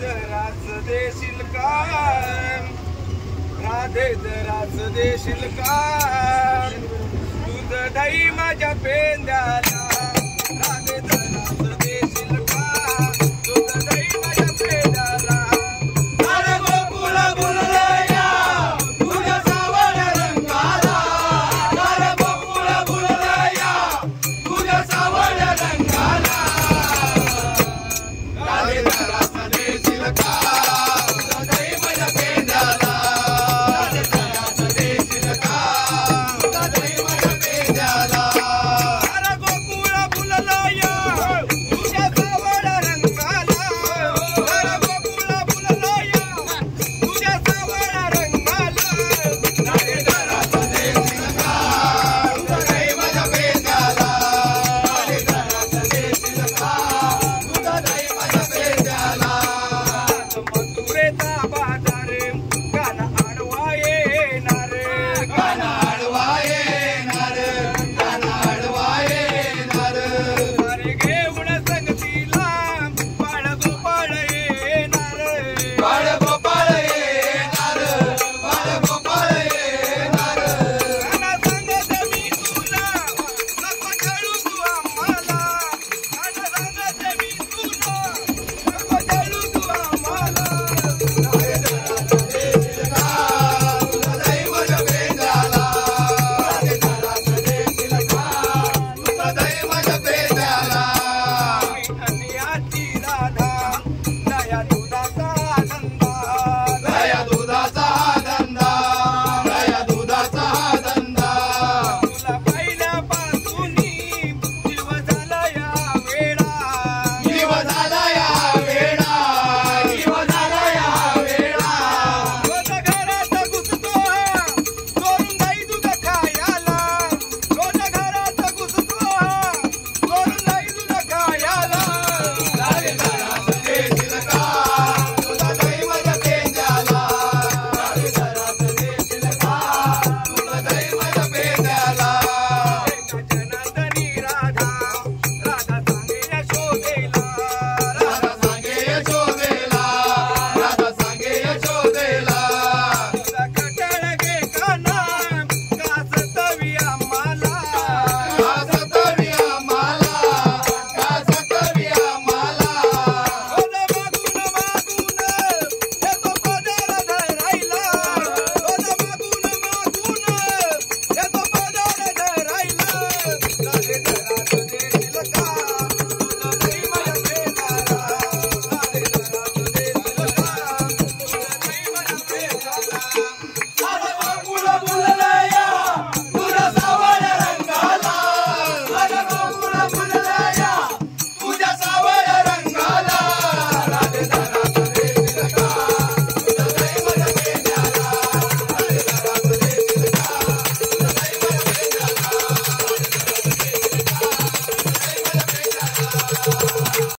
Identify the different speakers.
Speaker 1: रास देशील का राधे रास देशील का तुझं दही माझ्या पेंद्याला राधे रास देशील का तुझं दही माझ्या पेंद्याला अरे गोकुळ बुललया तुझ्या सावळ्या रंगाला अरे गोकुळ बुललया तुझ्या सावळ्या रंगाला राधे रास देशील का तुझं दही माझ्या पेंद्याला राधे रास देशील का तुझं दही माझ्या पेंद्याला अरे गोकुळ बुललया तुझ्या सावळ्या रंगाला अरे गोकुळ बुललया तुझ्या सावळ्या रंगाला राधे रास देशील का तुझं दही माझ्या पेंद्याला राधे रास देशील का तुझं दही माझ्या पेंद्याला मथुरेचा बाजार